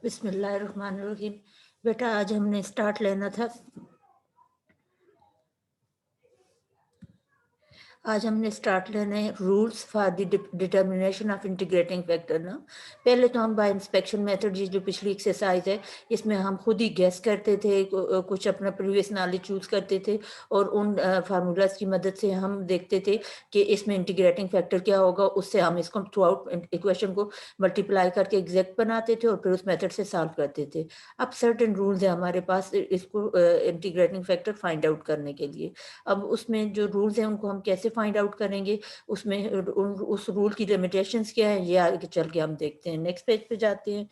बिस्मिल्लाहिर्रहमानिर्रहीम। बेटा आज हमने स्टार्ट लेना था। आज हमने स्टार्ट लेना है rules for the determination of integrating factor ना। पहले तो हम बाय इंस्पेक्शन मेथड, जो पिछली एक्सरसाइज है इसमें हम खुद ही गेस करते थे, कुछ अपना प्रीवियस नॉलेज चूज करते थे और उन फार्मूलाज की मदद से हम देखते थे कि इसमें इंटीग्रेटिंग फैक्टर क्या होगा। उससे हम इसको थ्रू आउट इक्वेशन को मल्टीप्लाई करके एग्जैक्ट बनाते थे और फिर उस मेथड से सॉल्व करते थे। अब सर्टेन रूल्स है हमारे पास इसको इंटीग्रेटिंग फैक्टर फाइंड आउट करने के लिए। अब उसमें जो रूल्स हैं उनको हम कैसे फाइंड आउट करेंगे, उसमें उस रूल की लिमिटेशंस क्या है, ये आगे चल के हम देखते हैं। नेक्स्ट पेज पे जाते हैं।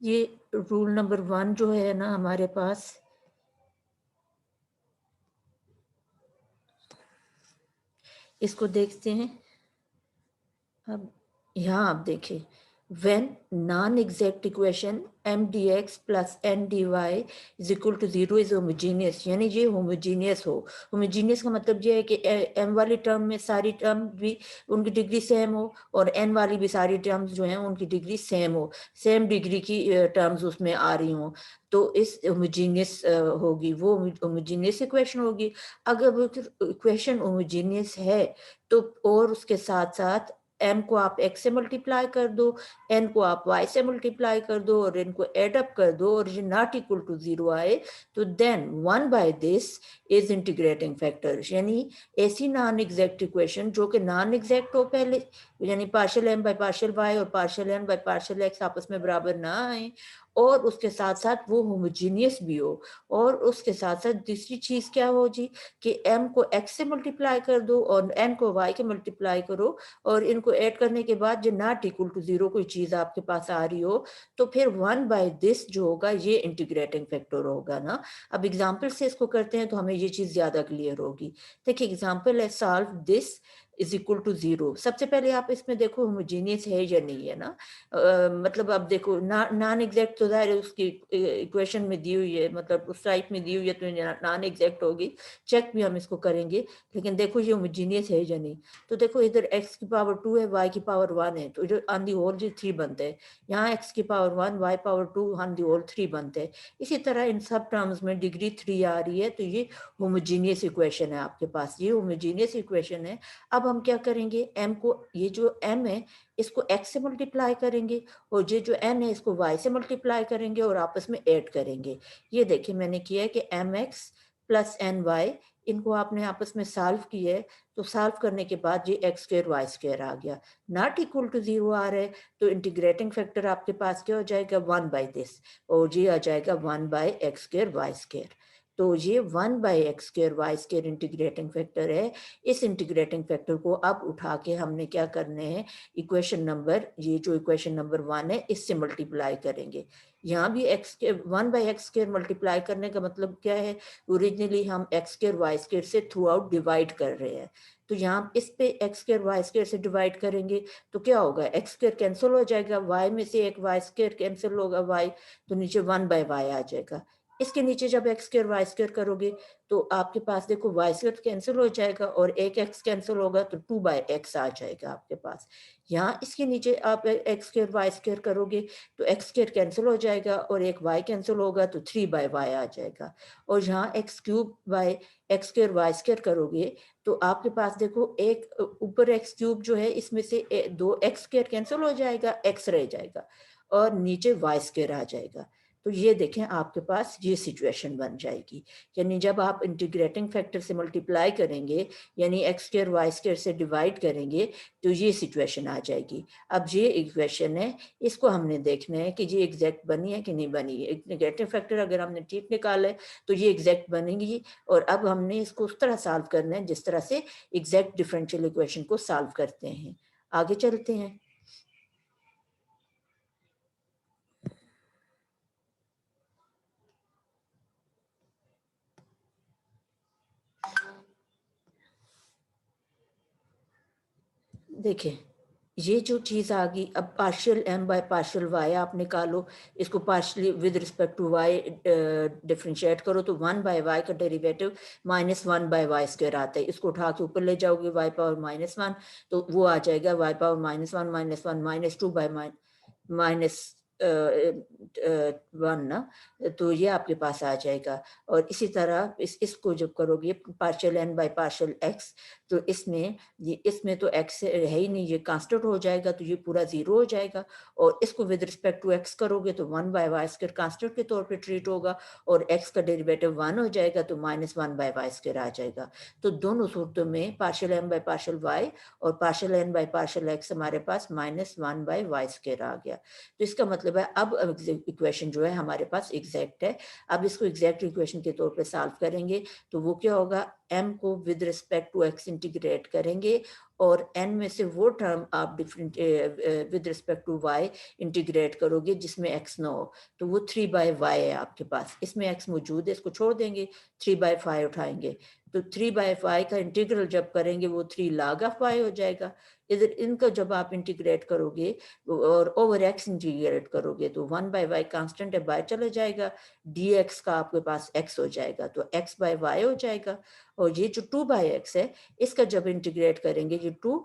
ये रूल नंबर 1 जो है ना हमारे पास, इसको देखते हैं। अब यहाँ आप देखें, when non-exact equation m dx plus n dy is equal to 0 is homogeneous, यानी ये homogeneous हो। homogeneous का मतलब ये है कि m वाली टर्म में सारी टर्म भी उनकी डिग्री सेम हो और n वाली भी सारी टर्म्स जो हैं उनकी डिग्री सेम हो, सेम डिग्री की टर्म्स उसमें आ रही हों, तो इस होमोजीनियस होगी, वो होमोजीनियस इक्वेशन होगी। अगर इक्वेशन होमोजीनियस है तो और उसके साथ साथ m को आप x से मल्टीप्लाई कर दो, n को आप y से मल्टीप्लाई कर दो और इनको एड अप कर दो और ये नॉट इक्वल टू 0 आए, तो then 1 by this is integrating factor. यानी ऐसी नॉन एग्जैक्ट इक्वेशन जो कि नॉन एग्जैक्ट हो पहले, यानी partial m by partial y और partial n by partial x आपस में बराबर ना आए और उसके साथ साथ वो होमोजीनियस भी हो, और उसके साथ साथ दूसरी चीज क्या हो जी कि m को x से मल्टीप्लाई कर दो और n को y के मल्टीप्लाई करो और इनको ऐड करने के बाद जो नॉट इक्वल टू 0 कोई चीज आपके पास आ रही हो, तो फिर 1 बाय दिस जो होगा ये इंटीग्रेटिंग फैक्टर होगा ना। अब एग्जांपल से इसको करते हैं तो हमें ये चीज ज्यादा क्लियर होगी। देखिए एग्जांपल है, solve this is equal to 0। सबसे पहले आप इसमें देखो होमोजीनियस है या नहीं है ना। मतलब अब देखो नॉन एग्जैक्ट तो जाहिर है उसकी इक्वेशन में दी हुई है, मतलब उस टाइप में दी हुई है तो नॉन एग्जैक्ट होगी। चेक भी हम इसको करेंगे, लेकिन देखो ये होमोजीनियस है या नहीं। तो देखो इधर x की पावर 2 है, y की पावर 1 है, तो इधर ऑन दी होल जी 3 बनते हैं। यहाँ x की power 1 y power 2 on the whole 3 बनते हैं। इसी तरह इन सब टर्म्स में डिग्री 3 आ रही है, तो ये होमोजीनियस इक्वेशन है आपके पास, ये होमोजीनियस इक्वेशन है। अब हम क्या करेंगे, m को, ये जो m है इसको x से मल्टीप्लाई करेंगे और ये जो n है इसको y से मल्टीप्लाई करेंगे और आपस में ऐड करेंगे। ये देखिए मैंने किया है कि mx प्लस एन वाई, इनको आपने आपस में सॉल्व किया है, तो सॉल्व करने के बाद ये एक्स स्क्वायर वाई स्क्वायर आ गया, नॉट इक्वल टू 0 आ रहा है, तो इंटीग्रेटिंग फैक्टर आपके पास क्या हो जाएगा, 1 बाई दिस, और ये आ जाएगा 1 by x square y square. तो ये 1 by x square y square integrating factor है। इस इंटीग्रेटिंग फैक्टर को अब उठा के हमने क्या करने हैं, इक्वेशन नंबर, ये जो इक्वेशन नंबर 1 है इससे मल्टीप्लाई करेंगे। यहाँ भी एक्स के 1 बाई एक्स स्क्वायर मल्टीप्लाई करने का मतलब क्या है, ओरिजिनली हम एक्स स्क्वायर वाई स्क्वायर से थ्रू आउट डिवाइड कर रहे हैं, तो यहाँ इस पे एक्स स्क्वायर वाई स्क्वायर से डिवाइड करेंगे तो क्या होगा, एक्स स्क्वायर कैंसिल हो जाएगा, वाई में से एक वाई स्क्वायर कैंसिल होगा वाई, तो नीचे 1 बाय वाई आ जाएगा। इसके नीचे जब एक्स स्क्वायर वाई स्क्वायर करोगे तो आपके पास देखो वाई स्क्वायर कैंसिल हो जाएगा और एक एक्स कैंसिल होगा तो 2 बाय एक्स आ जाएगा आपके पास। यहाँ इसके नीचे आप एक्स स्क्वायर वाई स्क्वायर करोगे तो एक्स स्क्वायर कैंसिल हो जाएगा और एक वाई कैंसिल होगा तो 3 बाय वाई आ जाएगा। और यहाँ x cube by x square y square करोगे तो आपके पास देखो एक ऊपर एक्स क्यूब जो है इसमें से दो एक्स स्क्वायर कैंसिल हो जाएगा, एक्स रह जाएगा और नीचे वाई स्क्वायर आ जाएगा। तो ये देखें आपके पास ये सिचुएशन बन जाएगी, यानी जब आप इंटीग्रेटिंग फैक्टर से मल्टीप्लाई करेंगे यानी एक्स स्क्वायर वाई स्क्वायर से डिवाइड करेंगे तो ये सिचुएशन आ जाएगी। अब ये इक्वेशन है, इसको हमने देखना है कि ये एग्जैक्ट बनी है कि नहीं बनी है। नेगेटिव फैक्टर अगर हमने ठीक निकाला है तो ये एग्जैक्ट बनेगी, और अब हमने इसको उस तरह सॉल्व करना है जिस तरह से एग्जैक्ट डिफरेंशियल इक्वेशन को सॉल्व करते हैं। आगे चलते हैं। देखिए ये जो चीज़ आ गई, अब partial m by partial y आप निकालो, इसको partially with respect to y differentiate करो तो 1 बाय y का डेरिवेटिव -1 बाय y स्क्वायर आता है। इसको उठा के ऊपर ले जाओगे y पावर -1 तो वो आ जाएगा y पावर -1 -2 बाय माइनस 1 ना, तो ये आपके पास आ जाएगा। और इसी तरह इसको जब करोगे partial n by partial x, तो इसमें तो x है ही नहीं, ये कांस्टेंट हो जाएगा, तो ये पूरा 0 हो जाएगा। और इसको विद रिस्पेक्ट टू x करोगे तो 1 बाय वाई स्क्वायर कांस्टेंट के तौर पे ट्रीट होगा, और x का डेरिवेटिव 1 हो जाएगा तो -1 बाय वाई स्क्वायर आ जाएगा। तो दोनों सूरतों में partial m by partial y और partial n by partial x हमारे पास -1 बाय वाई स्क्वायर आ गया। तो इसका मतलब है अब इक्वेशन जो है हमारे पास एग्जैक्ट है। अब इसको एग्जैक्ट इक्वेशन के तौर पे सॉल्व करेंगे तो वो क्या होगा, m को with respect to x integrate करेंगे और n में से वो टर्म आप different with respect to y integrate करोगे जिसमें x ना हो, तो वो 3 बाय y है आपके पास। इसमें x मौजूद है, इसको छोड़ देंगे, 3 बाय 5 उठाएंगे तो 3 बाय 5 का इंटीग्रल जब करेंगे वो 3 log ऑफ y हो जाएगा। इधर इनका जब आप इंटीग्रेट करोगे और ओवर x इंटीग्रेट करोगे तो 1 बाय वाई कांस्टेंट है, बाय चला जाएगा, dx का आपके पास x हो जाएगा तो x बाय वाई हो जाएगा। और ये जो 2 बाय एक्स है इसका जब इंटीग्रेट करेंगे ये 2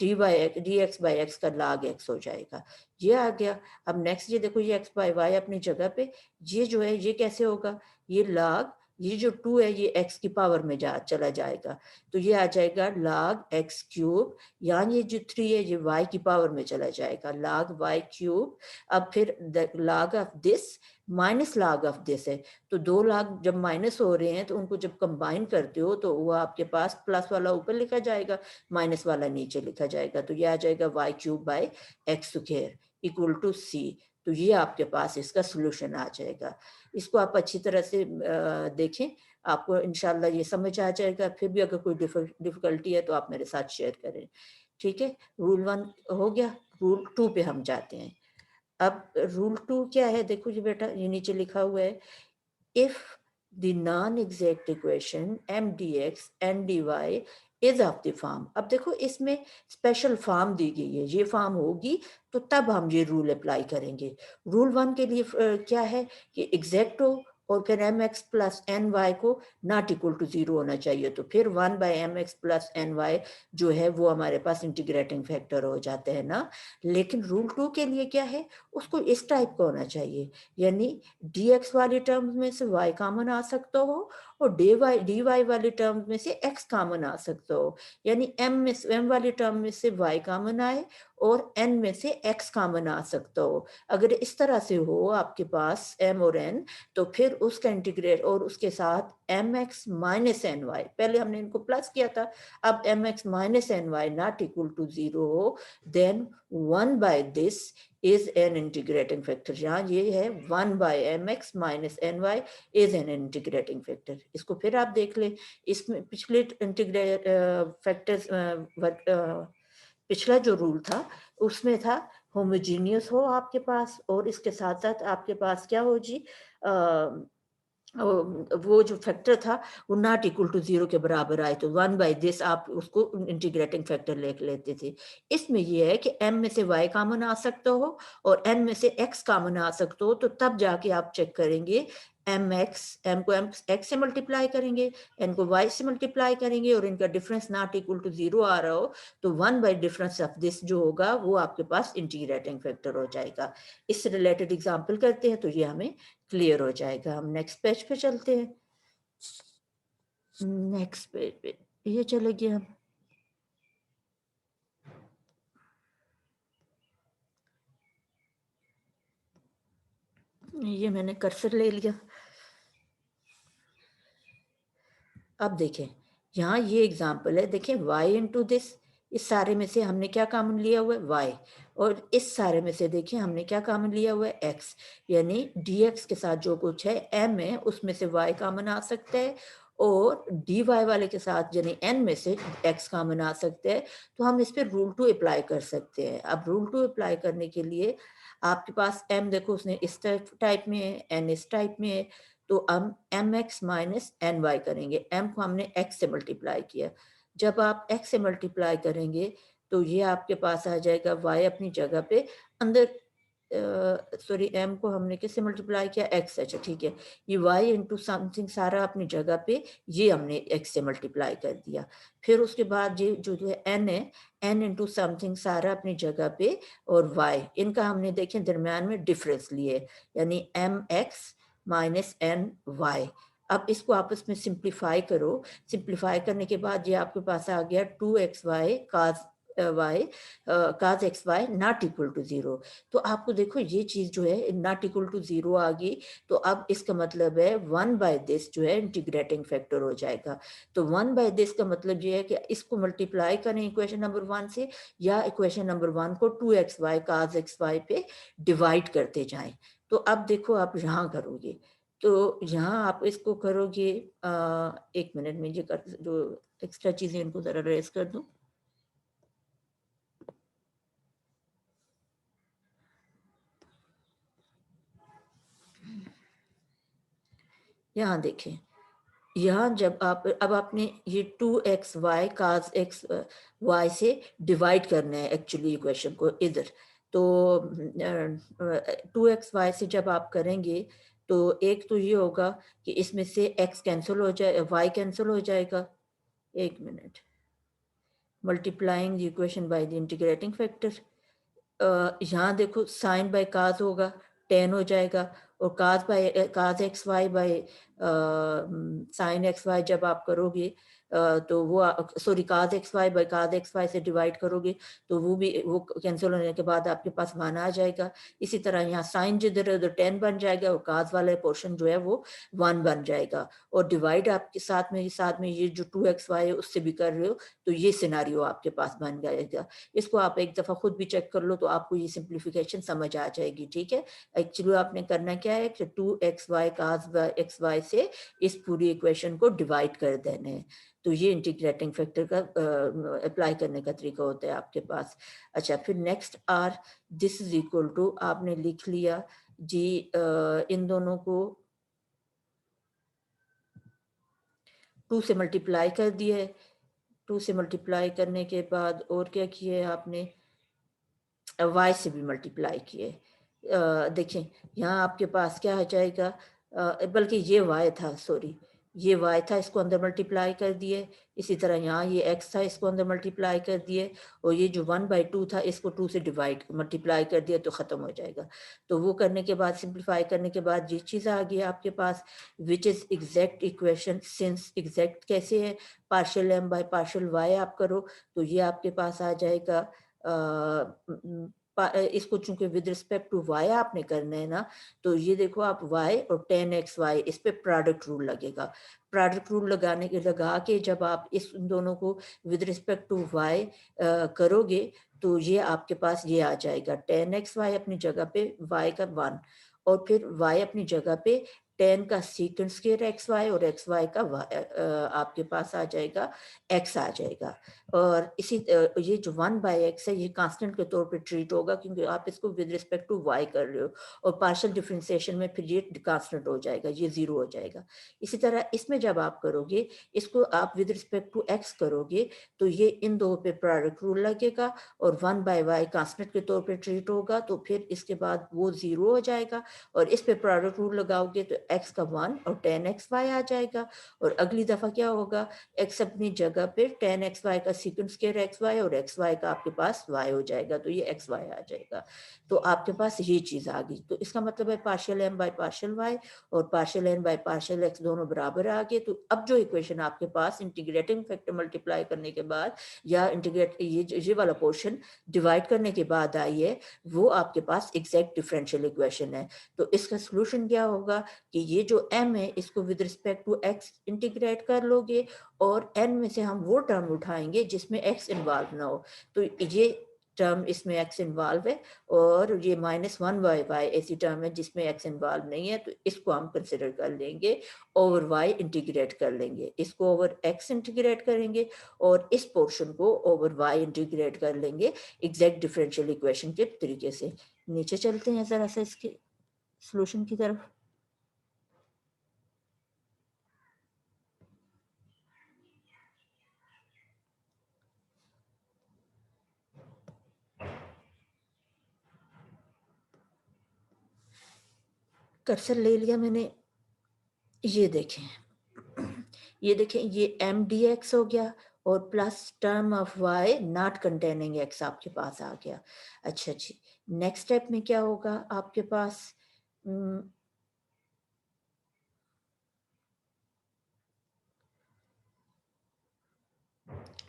डी एक्स बाई एक्स का log x हो जाएगा, ये आ गया। अब नेक्स्ट ये देखो, ये x बाय वाई अपनी जगह पे, ये जो है ये कैसे होगा, ये log, ये जो 2 है ये x की पावर में चला जाएगा तो ये आ जाएगा log x क्यूब, यानी ये जो 3 है ये y की पावर में चला जाएगा log y क्यूब। अब फिर log of this minus log of this है, तो 2 log जब माइनस हो रहे हैं तो उनको जब कंबाइन करते हो तो वो आपके पास प्लस वाला ऊपर लिखा जाएगा, माइनस वाला नीचे लिखा जाएगा, तो ये आ जाएगा y cube by x square equal to c. तो ये आपके पास इसका सोल्यूशन आ जाएगा। इसको आप अच्छी तरह से देखें, आपको इंशाल्लाह ये समझ आ जाएगा। फिर भी अगर कोई डिफिकल्टी है तो आप मेरे साथ शेयर करें, ठीक है। रूल 1 हो गया, रूल 2 पे हम जाते हैं। अब रूल 2 क्या है, देखो जी बेटा, ये नीचे लिखा हुआ है, if the non exact equation m d x n d y is of the form. अब देखो इसमें स्पेशल फॉर्म दी गई है, ये फॉर्म होगी तो तब हम ये रूल अप्लाई करेंगे। रूल 1 के लिए क्या है कि एग्जैक्ट हो और फिर m x plus n y को नॉट इक्वल टू 0 होना चाहिए, तो फिर 1 by m x plus n y जो है वो हमारे पास इंटीग्रेटिंग फैक्टर हो जाते हैं ना। लेकिन रूल 2 के लिए क्या है, उसको इस टाइप का होना चाहिए, यानी dx वाली टर्म्स में से y कॉमन आ सकता हो और dy वाली टर्म्स में से x कॉमन आ सकता हो, यानी m वाली टर्म में से y कॉमन आए और n में से x कॉमन आ सकता हो। अगर इस तरह से हो आपके पास m और n, तो फिर उसका इंटीग्रेट और उसके साथ mx माइनस एन वाई, पहले हमने इनको प्लस किया था, अब mx minus n y not equal to 0 हो, then 1 by this is an integrating factor। यहाँ ये है 1 by mx minus ny is an integrating factor। इसको फिर आप देख लें, इसमें पिछले इंटीग्रेट फैक्टर्स पिछला जो रूल था उसमें था होमोजीनियस हो आपके पास और इसके साथ साथ आपके पास क्या हो जी, वो जो फैक्टर था वो नॉट इक्वल टू 0 के बराबर आए तो 1 बाय दिस आप उसको इंटीग्रेटिंग फैक्टर ले लेते थे। इसमें ये है कि m में से y कॉमन आ सकता हो और n में से x कॉमन आ सकता हो, तो तब जाके आप चेक करेंगे m को x से मल्टीप्लाई करेंगे, n को y से मल्टीप्लाई करेंगे और इनका डिफरेंस नॉट इक्वल टू 0 आ रहा हो तो 1 बाय डिफरेंस ऑफ दिस जो होगा वो आपके पास इंटीग्रेटिंग फैक्टर हो जाएगा। इससे रिलेटेड एग्जांपल करते हैं तो ये हमें क्लियर हो जाएगा। हम नेक्स्ट पेज पे चलते हैं। नेक्स्ट पेज पे ये चले गए हम, ये मैंने कर्सर ले लिया। अब देखें यहाँ ये एग्जांपल है, देखें y इंटू दिस, इस सारे में से हमने क्या कॉमन लिया हुआ है y, और इस सारे में से देखिए हमने क्या कॉमन लिया हुआ है x, यानी dx के साथ जो कुछ है m है उसमें से y कॉमन आ सकता है और dy वाले के साथ यानी n में से x कॉमन आ सकते हैं। तो हम इस पर रूल 2 अप्लाई कर सकते हैं। अब रूल 2 अप्लाई करने के लिए आपके पास m देखो उसने इस टाइप में है, n इस टाइप में है, तो हम m x minus n y करेंगे। m को हमने x से मल्टीप्लाई किया, जब आप x से मल्टीप्लाई करेंगे तो ये आपके पास आ जाएगा y अपनी जगह पे अंदर, सॉरी m को हमने किससे मल्टीप्लाई किया, x, अच्छा ठीक है, ये y इंटू समथिंग सारा अपनी जगह पे ये हमने x से मल्टीप्लाई कर दिया। फिर उसके बाद ये जो है n है, n इंटू समथिंग सारा अपनी जगह पे और y, इनका हमने देखें दरम्यान में डिफरेंस लिए, यानी mx माइनस एन वाई। अब इसको आपस में सिंप्लीफाई करो, सिंप्लीफाई करने के बाद ये आपके पास आ गया 2xy cos y cos xy not equal to 0। तो आपको देखो ये चीज जो है नॉट इक्वल टू 0 आ गई, तो अब इसका मतलब है 1/this जो है इंटीग्रेटिंग फैक्टर हो जाएगा। तो 1/this का मतलब ये है कि इसको मल्टीप्लाई करें इक्वेशन नंबर 1 से, या इक्वेशन नंबर 1 को 2xy cos xy पे डिवाइड करते जाएं। तो अब देखो आप यहाँ करोगे, तो यहाँ आप इसको करोगे, एक मिनट में ये कर, जो एक्स्ट्रा चीजें इनको जरा रेस कर दूं। यहाँ देखें, यहाँ जब आप अब आपने ये 2xy cos x y से डिवाइड करना है एक्चुअली इक्वेशन को इधर, तो 2xy से जब आप करेंगे तो एक तो ये होगा कि इसमें से x कैंसिल हो जाए, y कैंसिल हो जाएगा, एक minute, multiplying the equation by the integrating factor, यहाँ देखो साइन बाय काज होगा, टेन हो जाएगा, और cos by cos x y by sine x y जब आप करोगे तो वो sorry cos x y by cos x y से डिवाइड करोगे तो वो भी वो कैंसिल होने के बाद आपके पास वन आ जाएगा। इसी तरह यहाँ साइन जिधर है उधर टेन बन जाएगा और काज वाला पोर्शन जो है वो वन बन जाएगा, और डिवाइड आपके साथ में ये जो 2xy है उससे भी कर रहे हो, तो ये सिनारियो आपके पास बन जाएगा। इसको आप एक दफा खुद भी चेक कर लो तो आपको ये सिंप्लीफिकेशन समझ आ जाएगी, ठीक है। एक्चुअली आपने करना क्या है कि 2xy cos xy से इस पूरी इक्वेशन को डिवाइड कर देना है, तो ये इंटीग्रेटिंग फैक्टर का अप्लाई करने का तरीका होता है आपके पास। अच्छा, फिर next R this is equal to, आपने लिख लिया जी इन दोनों को 2 से मल्टीप्लाई कर दिया है, 2 से मल्टीप्लाई करने के बाद और क्या किया है आपने, y से भी मल्टीप्लाई किए। देखें यहाँ आपके पास क्या आ जाएगा, बल्कि ये y था, सॉरी ये y था, इसको अंदर मल्टीप्लाई कर दिए। इसी तरह यहाँ ये x था, इसको अंदर मल्टीप्लाई कर दिए, और ये जो 1/2 था इसको 2 से डिवाइड मल्टीप्लाई कर दिया तो ख़त्म हो जाएगा। तो वो करने के बाद सिंप्लीफाई करने के बाद ये चीज़ आ गई आपके पास, which is exact equation. Since exact कैसे है, partial m by partial y आप करो तो ये आपके पास आ जाएगा। इसको चूंकि विद रिस्पेक्ट टू y आपने करना है ना, तो ये देखो आप y और 10xy इस पे प्रोडक्ट रूल लगेगा। प्रोडक्ट रूल लगा के जब आप इस दोनों को विद रिस्पेक्ट टू y करोगे तो ये आपके पास ये आ जाएगा 10xy अपनी जगह पे y का 1, और फिर y अपनी जगह पे 10 का सीकेंड स्क्वायर एक्स वाई और एक्स वाई का आपके पास आ जाएगा x आ जाएगा। और इसी ये जो 1/x है ये कांस्टेंट के तौर पे ट्रीट होगा क्योंकि आप इसको विद रिस्पेक्ट टू y कर रहे हो, और पार्शियल डिफरेंशिएशन में फिर ये कांस्टेंट हो जाएगा, ये 0 हो जाएगा। इसी तरह इसमें जब आप करोगे इसको आप विद रिस्पेक्ट टू x करोगे तो ये इन दो पे प्रोडक्ट रूल लगेगा और 1/y कांस्टेंट के तौर पे ट्रीट होगा, तो फिर इसके बाद वो 0 हो जाएगा, और इस पे प्रोडक्ट रूल लगाओगे तो x का 1 और 10xy आ जाएगा। और अगली दफा क्या होगा, x अपनी जगह पे 10xy का सीक्वेंस स्क्वायर xy और xy का आपके पास y हो जाएगा, तो ये xy आ जाएगा। तो आपके पास ये चीज आ गई, तो इसका मतलब है partial m by partial y और partial n by partial x दोनों बराबर आ गए। तो अब जो इक्वेशन आपके पास इंटीग्रेटिंग फैक्टर मल्टीप्लाई करने के बाद या इंटीग्रेट ये वाला पोर्शन डिवाइड करने के बाद आई है, वो आपके पास एग्जैक्ट डिफरेंशियल इक्वेशन है। तो इसका सोल्यूशन क्या होगा कि ये जो m है इसको with respect to x integrate कर लोगे, और n में से हम वो टर्म उठाएंगे जिसमें x इन्वॉल्व ना हो, तो ये टर्म इसमें x इन्वॉल्व है, और ये -1/y ऐसी टर्म है जिसमें x इन्वॉल्व नहीं है, तो इसको हम कंसिडर कर लेंगे, ओवर y इंटीग्रेट कर लेंगे, इसको ओवर x इंटीग्रेट करेंगे और इस पोर्शन को ओवर y इंटीग्रेट कर लेंगे एग्जैक्ट डिफरेंशियल इक्वेशन के तरीके से। नीचे चलते हैं जरा सा इसके सॉल्यूशन की तरफ। कर्सर ले लिया मैंने, ये देखें, ये देखें, ये एम डी एक्स हो गया और plus term of y not containing x आपके पास आ गया। अच्छा जी, नेक्स्ट स्टेप में क्या होगा आपके पास?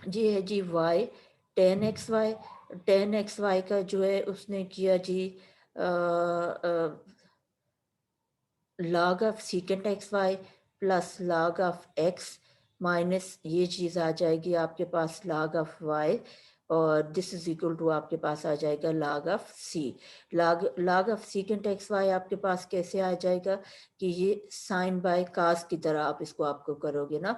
जी है g y tan x y का जो है उसने किया जी log of secant x y plus log of x minus ये चीज़ आ जाएगी आपके पास log ऑफ वाई, और दिस इज इक्वल टू आपके पास आ जाएगा log of c. log of secant x y आपके पास कैसे आ जाएगा कि ये साइन बाय कास की तरह आप इसको आपको करोगे ना,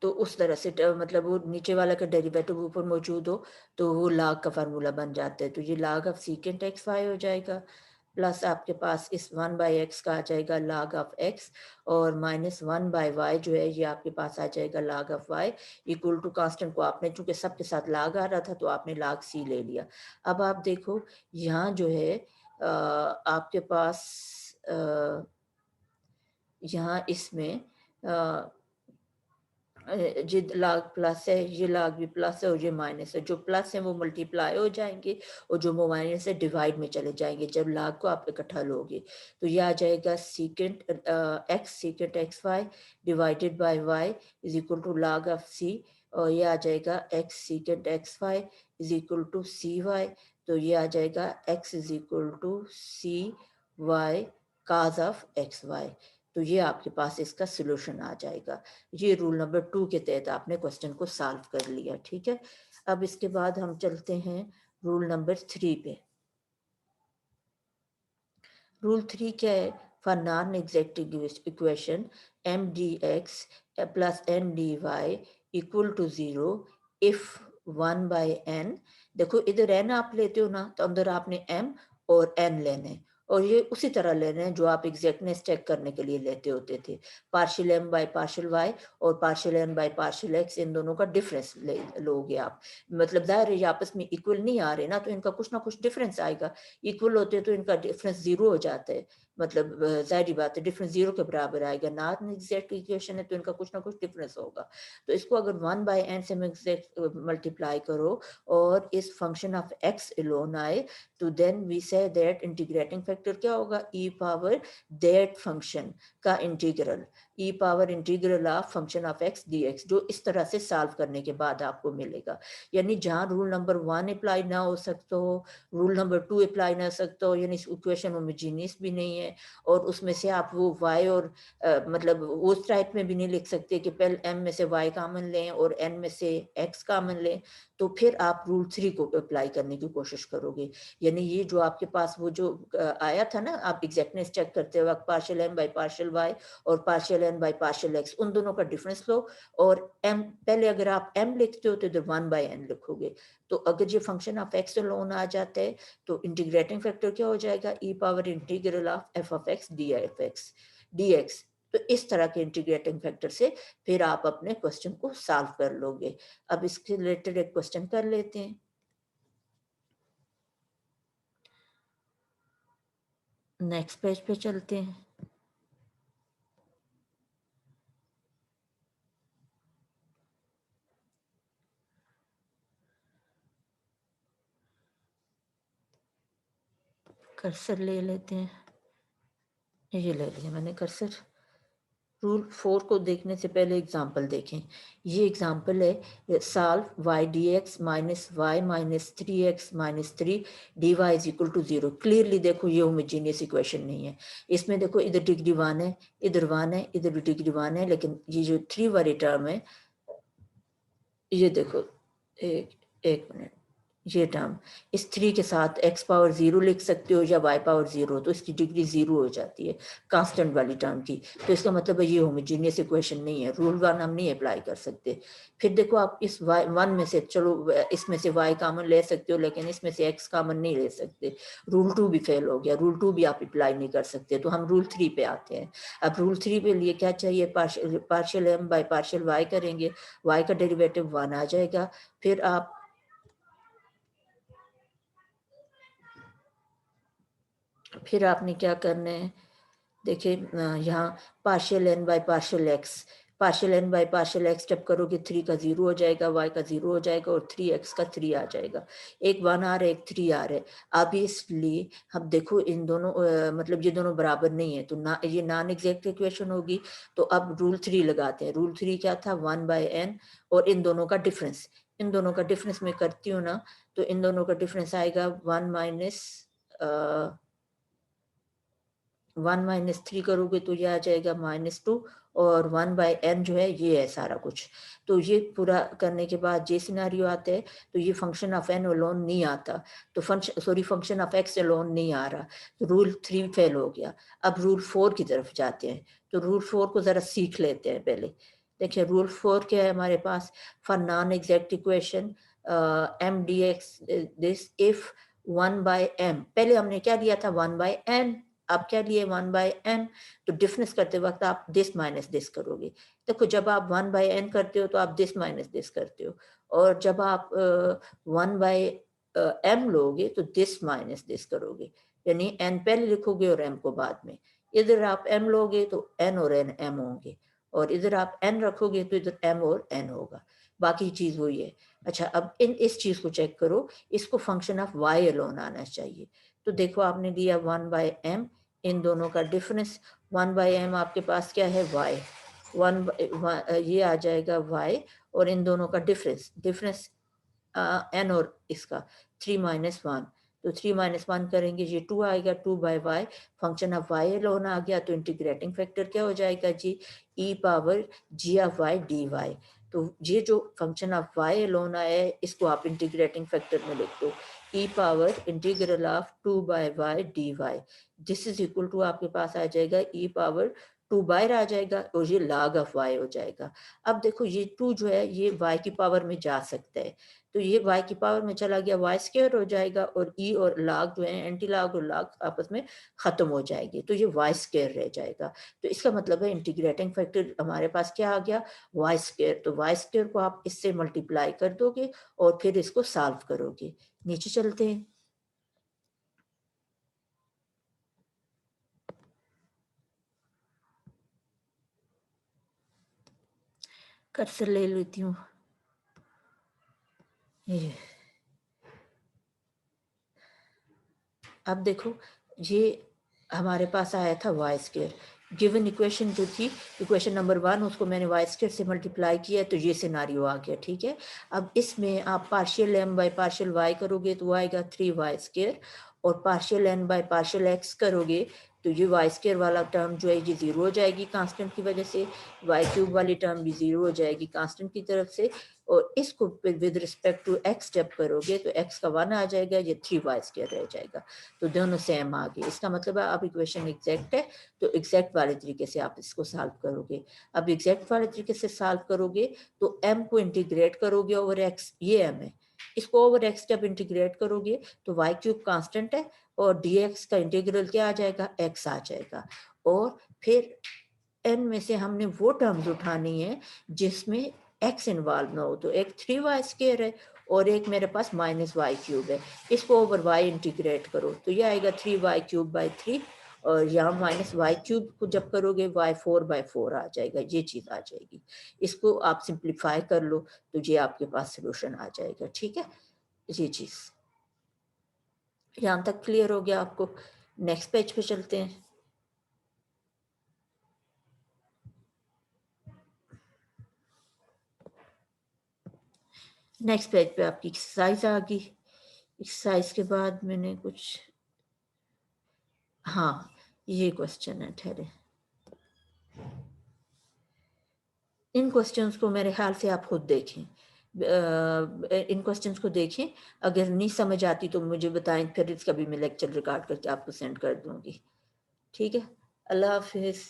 तो उस तरह से मतलब वो नीचे वाला का डेरिवेटिव ऊपर मौजूद हो तो वो लाग का फार्मूला बन जाता है। तो ये लाग ऑफ सीकेंट एक्स वाई हो जाएगा, प्लस आपके पास इस 1/x का आ जाएगा लाग ऑफ x, और माइनस 1/y जो है ये आपके पास आ जाएगा log of y, equal to constant को आपने चूंकि सबके साथ लाग आ रहा था तो आपने लाग c ले लिया। अब आप देखो यहाँ जो है आपके पास यहाँ इसमें ये लाग प्लस है, ये लाग भी प्लस है और ये माइनस है। जो प्लस है वो मल्टीप्लाई हो जाएंगे और जो वो माइनस है डिवाइड में चले जाएंगे जब लाग को आप इकट्ठा लोगे। तो ये आ जाएगा secant x secant x y divided by y is equal to log of c, और ये आ जाएगा x secant x y is equal to c y. तो ये आ जाएगा x is equal to c y cos of x y. तो ये आपके पास इसका सोल्यूशन आ जाएगा। ये रूल नंबर 2 के तहत आपने क्वेश्चन को सॉल्व कर लिया, ठीक है। अब इसके बाद हम चलते हैं रूल नंबर 3 पे। रूल 3 क्या है? For non exact equation m d x plus n d y equal to 0 if 1/n, देखो इधर n आप लेते हो ना तो अंदर आपने m और n लेने, और ये उसी तरह लेने हैं जो आप एग्जैक्टनेस चेक करने के लिए लेते होते थे। Partial m by partial y और partial n by partial x, इन दोनों का डिफरेंस लोगे आप। मतलब जाहिर है ये आपस में इक्वल नहीं आ रहे ना, तो इनका कुछ ना कुछ डिफरेंस आएगा। इक्वल होते तो इनका डिफरेंस 0 हो जाता है, मतलब जाहिर बात है डिफरेंस 0 के बराबर आएगा। नॉन एग्जैक्ट इक्वेशन है तो इनका कुछ ना कुछ डिफरेंस होगा। तो इसको अगर 1/n से मल्टीप्लाई करो और इस फंक्शन ऑफ x एलोन आए तो then we say that integrating factor क्या होगा? e पावर दैट फंक्शन का integral, e power integral of function of x dx, जो इस तरह से सॉल्व करने के बाद आपको मिलेगा। यानी जहां रूल नंबर 1 अप्लाई ना हो सकता हो, रूल नंबर 2 अप्लाई ना सकता हो, यानी इक्वेशन होमोजीनियस भी नहीं है, और उसमें से आप वो y और मतलब उस टाइप में भी नहीं लिख सकते कि पहले m में से y कॉमन लें और n में से x कॉमन लें, तो फिर आप रूल 3 को अप्लाई करने की कोशिश करोगे। यानी ये जो आपके पास वो जो आया था ना, आप एग्जैक्टनेस चेक करते वक्त partial m by partial y और partial n by partial x, उन दोनों का डिफरेंस लो, और m पहले अगर आप m लिखते हो तो इधर 1/n लिखोगे। तो अगर ये फंक्शन ऑफ x लोन आ जाता है तो इंटीग्रेटिंग फैक्टर क्या हो जाएगा? e power integral of f of x dx। तो इस तरह के इंटीग्रेटिंग फैक्टर से फिर आप अपने क्वेश्चन को सॉल्व कर लोगे। अब इसके रिलेटेड एक क्वेश्चन कर लेते हैं। नेक्स्ट पेज पे चलते हैं। कर्सर ले लेते हैं, ये ले लिया मैंने कर्सर। रूल 4 को देखने से पहले एग्जाम्पल देखें। ये एग्जाम्पल है solve y d x minus y minus 3x minus 3 d y is equal to 0। Clearly देखो ये होमोजीनियस इक्वेशन नहीं है। इसमें देखो इधर डिग्री 1 है, इधर 1 है, इधर भी डिग्री 1 है, लेकिन ये जो 3 वाली टर्म है, ये देखो, एक मिनट, ये टर्म इस 3 के साथ x पावर 0 लिख सकते हो या y पावर 0, तो इसकी डिग्री 0 हो जाती है कांस्टेंट वाली टर्म की। तो इसका मतलब है ये होमोजीनियस इक्वेशन नहीं है, रूल 1 हम नहीं अप्लाई कर सकते। फिर देखो आप इस y1 में से, चलो इसमें से y कॉमन ले सकते हो लेकिन इसमें से x कॉमन नहीं ले सकते, रूल 2 भी फेल हो गया, रूल 2 भी आप अप्लाई नहीं कर सकते। तो हम रूल 3 पे आते हैं। अब रूल 3 पे लिए क्या चाहिए? Partial m by partial y करेंगे, y का डेरिवेटिव 1 आ जाएगा। फिर आप फिर आपने क्या करना है, देखिए यहाँ partial n by partial x, partial n by partial x जब करोगे 3 का 0 हो जाएगा, y का 0 हो जाएगा और 3x का 3 आ जाएगा। एक 1 आ रहा है, एक 3 आ रहा है। ऑब्वियसली अब देखो इन दोनों मतलब ये दोनों बराबर नहीं है, तो ना ये नॉन एग्जैक्ट इक्वेशन होगी। तो अब रूल 3 लगाते हैं। रूल 3 क्या था, 1/n और इन दोनों का डिफरेंस, इन दोनों का डिफरेंस मैं करती हूँ ना, तो इन दोनों का डिफरेंस आएगा 1 माइनस 1 - 3 करोगे तो ये आ जाएगा -2 और 1/n जो है ये है सारा कुछ। तो ये पूरा करने के बाद ये सिनारियो आता है, तो ये फंक्शन ऑफ n अलोन नहीं आता, तो फंक्शन ऑफ x अलोन नहीं आ रहा, तो रूल 3 फेल हो गया। अब रूल 4 की तरफ जाते हैं, तो रूल 4 को जरा सीख लेते हैं पहले। देखिए रूल 4 क्या है हमारे पास, for non exact equation m dx this if 1/m, पहले हमने क्या लिया था 1/n, आप क्या लिए 1/n, तो डिफरेंस करते वक्त आप दिस माइनस दिस करोगे। देखो जब आप 1/n करते हो तो आप दिस माइनस दिस करते हो, और जब आप 1/m लोगे तो दिस माइनस दिस करोगे, यानी n पहले लिखोगे और m को बाद में। इधर आप m लोगे तो n और n m होंगे, और इधर आप n रखोगे तो इधर m और n होगा, बाकी चीज वही है। अच्छा अब इस चीज को चेक करो, इसको फंक्शन ऑफ y अलोन आना चाहिए। तो देखो आपने लिया 1/m, इन दोनों का डिफरेंस 1/m आपके पास क्या है y, ये आ जाएगा y, और इन दोनों का डिफरेंस, n और इसका 3 - 1, तो 3 - 1 करेंगे ये 2 आएगा, 2/y, function of y alone आ गया, तो इंटीग्रेटिंग फैक्टर क्या हो जाएगा जी, e power g of y dy। तो ये जो फंक्शन ऑफ y अलोन आया है इसको आप इंटीग्रेटिंग फैक्टर में लिख दो, e power integral of 2/y dy, this is equal to आपके पास आ जाएगा e पावर 2 बाहर आ जाएगा और ये log ऑफ y हो जाएगा। अब देखो ये 2 जो है ये y की पावर में जा सकता है, तो ये y की पावर में चला गया, y स्क्वायर हो जाएगा, और e और log जो है एंटी log और log आपस में खत्म हो जाएगी, तो ये y स्क्वायर रह जाएगा। तो इसका मतलब है इंटीग्रेटिंग फैक्टर हमारे पास क्या आ गया, y स्क्वायर। तो y स्क्वायर को आप इससे मल्टीप्लाई कर दोगे और फिर इसको सॉल्व करोगे। नीचे चलते हैं, कर्सर ले लेती हूँ ये। अब देखो ये हमारे पास आया था वाई स्क्र, गिवन इक्वेशन जो थी इक्वेशन नंबर 1 उसको मैंने वाई स्क्र से मल्टीप्लाई किया, तो ये सिनारियो आ गया, ठीक है। अब इसमें आप partial m by partial y करोगे तो आएगा 3y², और partial n by partial x करोगे तो ये y² वाला टर्म जो है ये 0 हो जाएगी कांस्टेंट की वजह से, y³ वाली टर्म भी 0 हो जाएगी कांस्टेंट की तरफ से, और इसको विद रिस्पेक्ट टू x जब करोगे तो x का 1 आ जाएगा, ये 3y² रह जाएगा, तो दोनों सेम आ गए। इसका मतलब है अब इक्वेशन एग्जैक्ट है, तो एग्जैक्ट वाले तरीके से आप इसको सॉल्व करोगे। अब एग्जैक्ट वाले तरीके से सॉल्व करोगे तो m को इंटीग्रेट करोगे ओवर x, ये m है, इसको ओवर x जब इंटीग्रेट करोगे तो y³ कांस्टेंट है, और dx का इंटीग्रल क्या आ जाएगा, x आ जाएगा, और फिर n में से हमने वो टर्म्स उठानी है जिसमें x इन्वॉल्व ना हो, तो एक 3y² है और एक मेरे पास -y³ है, इसको ओवर y इंटीग्रेट करो तो ये आएगा 3y³/3, और यहाँ -y³ को जब करोगे y4/4 आ जाएगा, ये चीज आ जाएगी। इसको आप सिंप्लीफाई कर लो तो ये आपके पास सोल्यूशन आ जाएगा, ठीक है। ये चीज यहाँ तक क्लियर हो गया आपको। नेक्स्ट पेज पे चलते हैं। नेक्स्ट पेज पे आपकी एक्सरसाइज आ गई। एक्सरसाइज के बाद मैंने कुछ, हाँ ये क्वेश्चन है, ठहरे, इन क्वेश्चंस को मेरे ख्याल से आप खुद देखें, इन क्वेश्चंस को देखें, अगर नहीं समझ आती तो मुझे बताएं, फिर इसका भी मैं लेक्चर रिकॉर्ड करके आपको सेंड कर दूंगी, ठीक है। अल्लाह हाफिज।